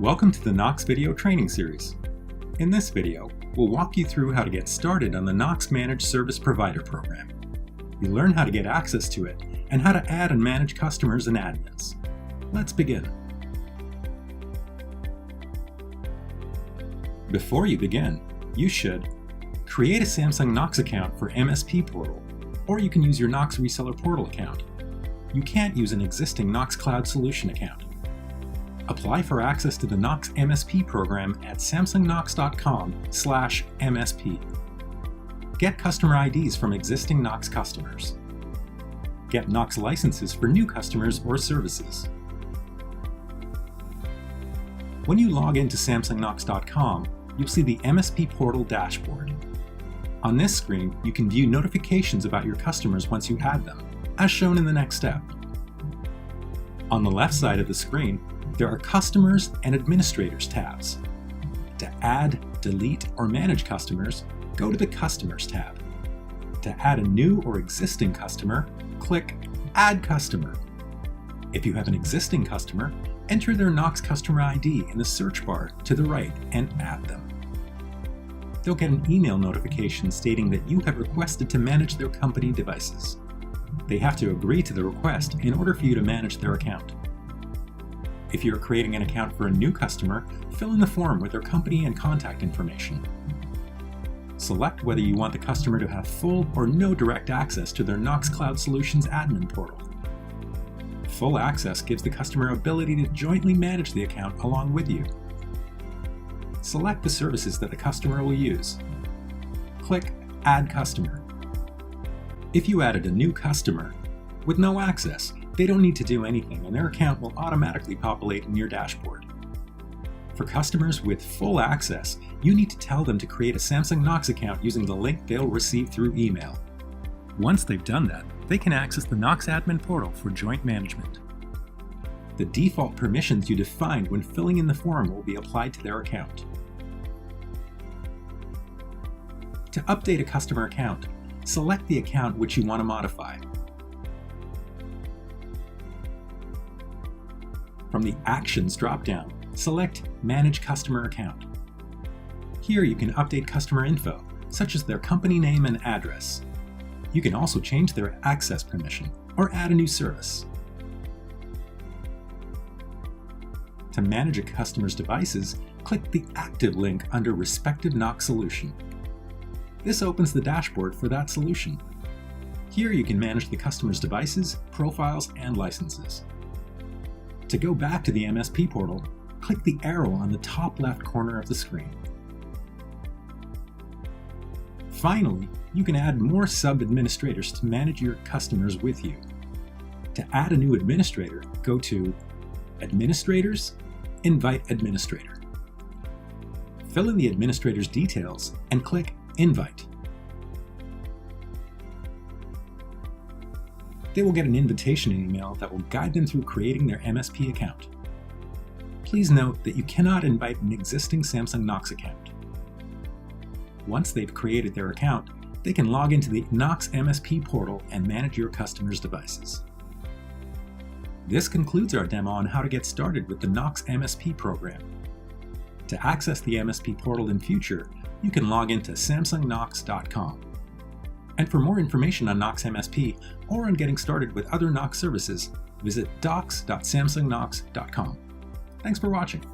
Welcome to the Knox video training series. In this video, we'll walk you through how to get started on the Knox Managed Service Provider program. You'll learn how to get access to it and how to add and manage customers and admins. Let's begin. Before you begin, you should create a Samsung Knox account for Msp Portal, or you can use your Knox Reseller Portal account. You can't use an existing Knox Cloud Solution account. Apply for access to the Knox MSP program at samsungknox.com/MSP. Get customer IDs from existing Knox customers. Get Knox licenses for new customers or services. When you log into samsungknox.com, you'll see the Msp Portal Dashboard. On this screen, you can view notifications about your customers once you add them, as shown in the next step. On the left side of the screen, there are Customers and Administrators tabs. To add, delete, or manage customers, go to the Customers tab. To add a new or existing customer, click Add Customer. If you have an existing customer, enter their Knox customer ID in the search bar to the right and add them. They'll get an email notification stating that you have requested to manage their company devices. They have to agree to the request in order for you to manage their account. If you're creating an account for a new customer, fill in the form with their company and contact information. Select whether you want the customer to have full or no direct access to their Knox Cloud Solutions admin portal. Full access gives the customer ability to jointly manage the account along with you. Select the services that the customer will use. Click Add Customer. If you added a new customer with no access, they don't need to do anything and their account will automatically populate in your dashboard. For customers with full access, you need to tell them to create a Samsung Knox account using the link they'll receive through email. Once they've done that, they can access the Knox admin portal for joint management. The default permissions you defined when filling in the form will be applied to their account. To update a customer account, select the account which you want to modify. From the Actions drop-down, select Manage Customer Account. Here you can update customer info, such as their company name and address. You can also change their access permission or add a new service. To manage a customer's devices, click the Active link under respective Knox solution. This opens the dashboard for that solution. Here you can manage the customer's devices, profiles, and licenses. To go back to the Msp portal, click the arrow on the top left corner of the screen. Finally, you can add more sub-administrators to manage your customers with you. To add a new administrator, go to Administrators, Invite Administrator. Fill in the administrator's details and click Invite. They will get an invitation email that will guide them through creating their Msp account. Please note that you cannot invite an existing Samsung Knox account. Once they've created their account, they can log into the Knox MSP portal and manage your customers' devices. This concludes our demo on how to get started with the Knox MSP program. To access the Msp portal in future, you can log into samsungknox.com. And for more information on Knox MSP or on getting started with other Knox services, visit docs.samsungknox.com. Thanks for watching.